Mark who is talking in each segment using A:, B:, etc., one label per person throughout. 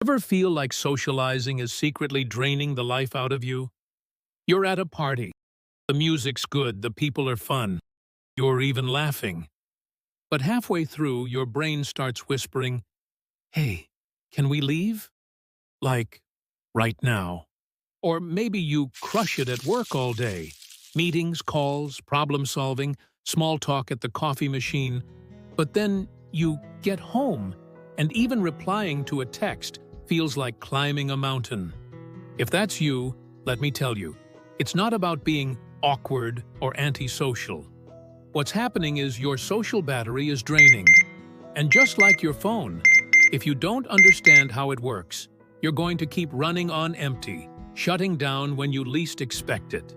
A: Ever feel like socializing is secretly draining the life out of you? You're at a party. The music's good, the people are fun. You're even laughing. But halfway through, your brain starts whispering, "Hey, can we leave?" Like, right now. Or maybe you crush it at work all day. Meetings, calls, problem solving, small talk at the coffee machine. But then you get home, and even replying to a text feels like climbing a mountain. If that's you, let me tell you, it's not about being awkward or antisocial. What's happening is your social battery is draining. And just like your phone, if you don't understand how it works, you're going to keep running on empty, shutting down when you least expect it.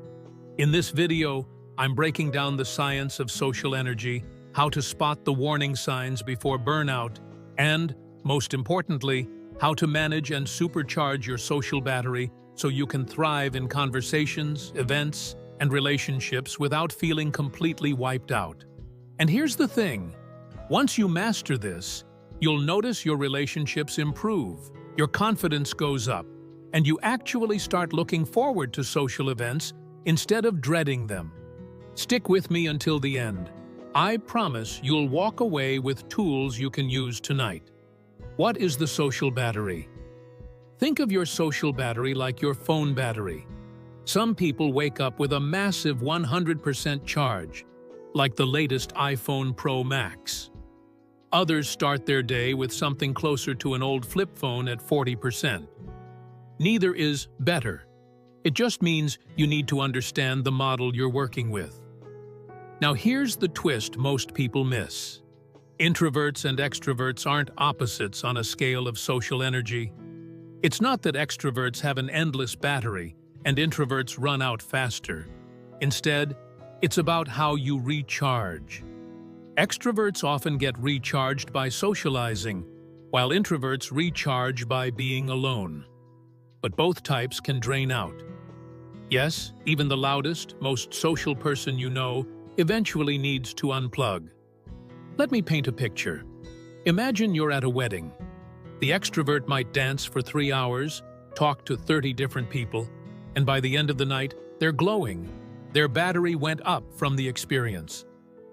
A: In this video, I'm breaking down the science of social energy, how to spot the warning signs before burnout, and, most importantly, how to manage and supercharge your social battery so you can thrive in conversations, events, and relationships without feeling completely wiped out. And here's the thing, once you master this, you'll notice your relationships improve, your confidence goes up, and you actually start looking forward to social events instead of dreading them. Stick with me until the end. I promise you'll walk away with tools you can use tonight. What is the social battery? Think of your social battery like your phone battery. Some people wake up with a massive 100% charge, like the latest iPhone Pro Max. Others start their day with something closer to an old flip phone at 40%. Neither is better. It just means you need to understand the model you're working with. Now here's the twist most people miss. Introverts and extroverts aren't opposites on a scale of social energy. It's not that extroverts have an endless battery and introverts run out faster. Instead, it's about how you recharge. Extroverts often get recharged by socializing, while introverts recharge by being alone. But both types can drain out. Yes, even the loudest, most social person you know eventually needs to unplug. Let me paint a picture. Imagine you're at a wedding. The extrovert might dance for 3 hours, talk to 30 different people, and by the end of the night, they're glowing. Their battery went up from the experience.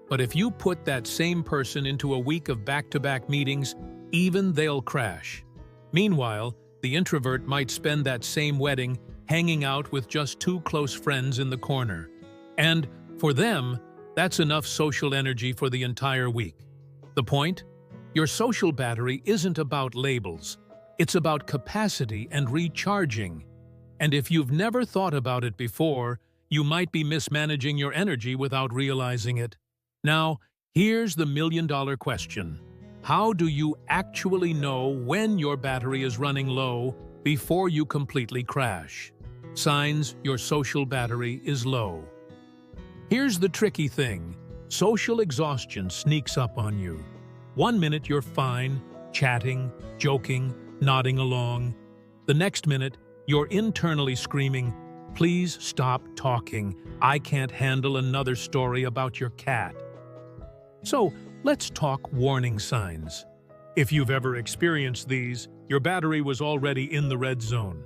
A: But if you put that same person into a week of back-to-back meetings, even they'll crash. Meanwhile, the introvert might spend that same wedding hanging out with just 2 close friends in the corner. And, for them, that's enough social energy for the entire week. The point? Your social battery isn't about labels. It's about capacity and recharging. And if you've never thought about it before, you might be mismanaging your energy without realizing it. Now, here's the million-dollar question. How do you actually know when your battery is running low before you completely crash? Signs your social battery is low. Here's the tricky thing. Social exhaustion sneaks up on you. 1 minute you're fine, chatting, joking, nodding along. The next minute, you're internally screaming, "Please stop talking. I can't handle another story about your cat." So, let's talk warning signs. If you've ever experienced these, your battery was already in the red zone.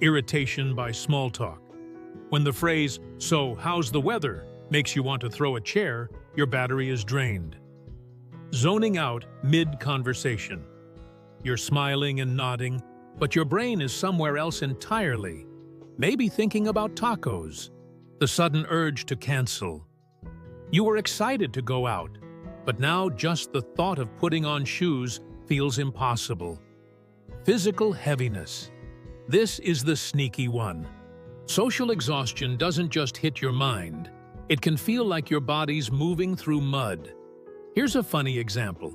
A: Irritation by small talk. When the phrase, "So, how's the weather?" makes you want to throw a chair, your battery is drained. Zoning out mid-conversation. You're smiling and nodding, but your brain is somewhere else entirely. Maybe thinking about tacos. The sudden urge to cancel. You were excited to go out, but now just the thought of putting on shoes feels impossible. Physical heaviness. This is the sneaky one. Social exhaustion doesn't just hit your mind. It can feel like your body's moving through mud. Here's a funny example.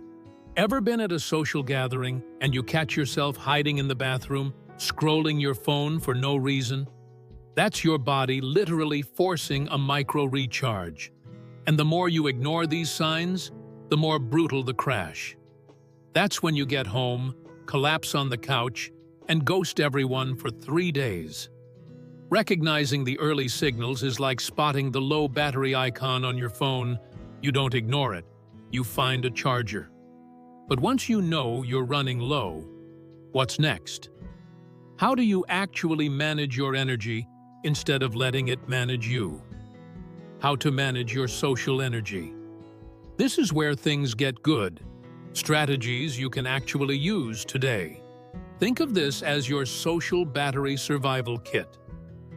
A: Ever been at a social gathering and you catch yourself hiding in the bathroom, scrolling your phone for no reason? That's your body literally forcing a micro-recharge. And the more you ignore these signs, the more brutal the crash. That's when you get home, collapse on the couch, and ghost everyone for 3 days. Recognizing the early signals is like spotting the low battery icon on your phone. You don't ignore it. You find a charger. But once you know you're running low, What's next? How do you actually manage your energy instead of letting it manage you? How to manage your social energy. This is where things get good. Strategies you can actually use today. Think of this as your social battery survival kit.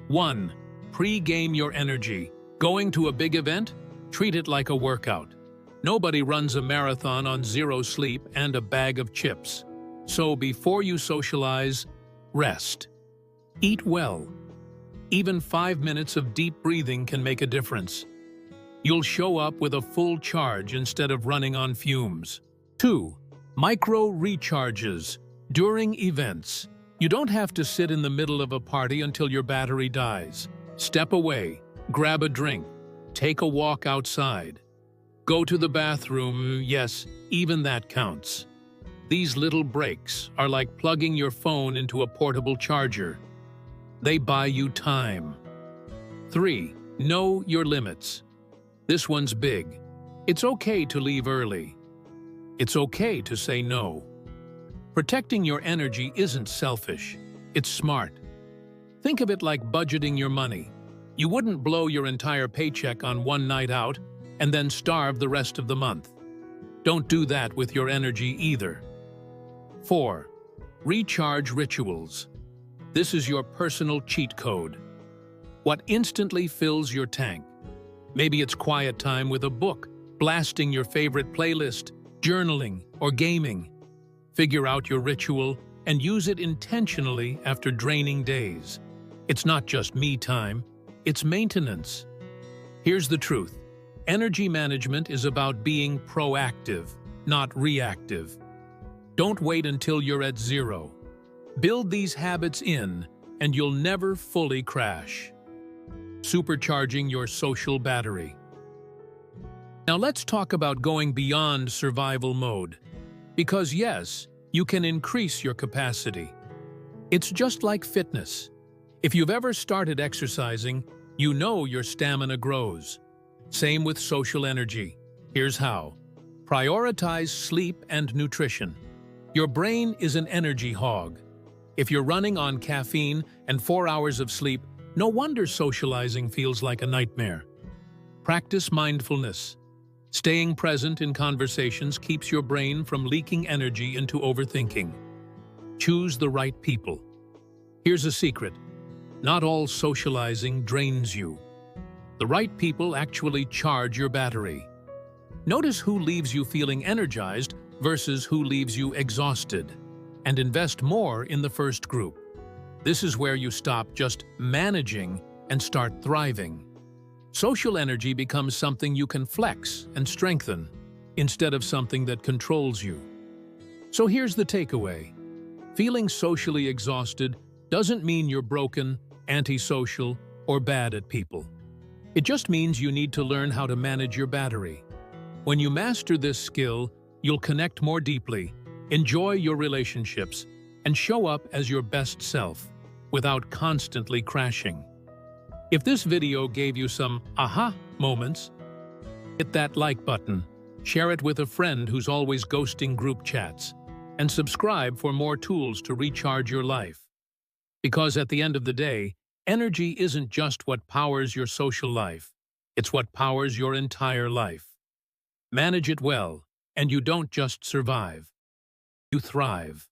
A: 1. Pre-game your energy. Going to a big event? Treat it like a workout. Nobody runs a marathon on 0 sleep and a bag of chips. So before you socialize, rest. Eat well. Even 5 minutes of deep breathing can make a difference. You'll show up with a full charge instead of running on fumes. 2. Micro recharges. During events, you don't have to sit in the middle of a party until your battery dies. Step away, grab a drink, take a walk outside. Go to the bathroom, yes, even that counts. These little breaks are like plugging your phone into a portable charger. They buy you time. 3. Know your limits. This one's big. It's okay to leave early. It's okay to say no. Protecting your energy isn't selfish. It's smart. Think of it like budgeting your money. You wouldn't blow your entire paycheck on one night out and then starve the rest of the month. Don't do that with your energy either. 4. Recharge rituals. This is your personal cheat code. What instantly fills your tank? Maybe it's quiet time with a book, blasting your favorite playlist, journaling, or gaming. Figure out your ritual and use it intentionally after draining days. It's not just me time, it's maintenance. Here's the truth. Energy management is about being proactive, not reactive. Don't wait until you're at 0. Build these habits in, and you'll never fully crash. Supercharging your social battery. Now let's talk about going beyond survival mode. Because yes, you can increase your capacity. It's just like fitness. If you've ever started exercising, you know your stamina grows. Same with social energy. Here's how. Prioritize sleep and nutrition. Your brain is an energy hog. If you're running on caffeine and 4 hours of sleep, no wonder socializing feels like a nightmare. Practice mindfulness. Staying present in conversations keeps your brain from leaking energy into overthinking. Choose the right people. Here's a secret. Not all socializing drains you. The right people actually charge your battery. Notice who leaves you feeling energized versus who leaves you exhausted, and invest more in the first group. This is where you stop just managing and start thriving. Social energy becomes something you can flex and strengthen, instead of something that controls you. So here's the takeaway. Feeling socially exhausted doesn't mean you're broken, antisocial, or bad at people. It just means you need to learn how to manage your battery. When you master this skill, you'll connect more deeply, enjoy your relationships, and show up as your best self without constantly crashing. If this video gave you some aha moments, hit that like button, share it with a friend who's always ghosting group chats, and subscribe for more tools to recharge your life. Because at the end of the day, energy isn't just what powers your social life, it's what powers your entire life. Manage it well, and you don't just survive, you thrive.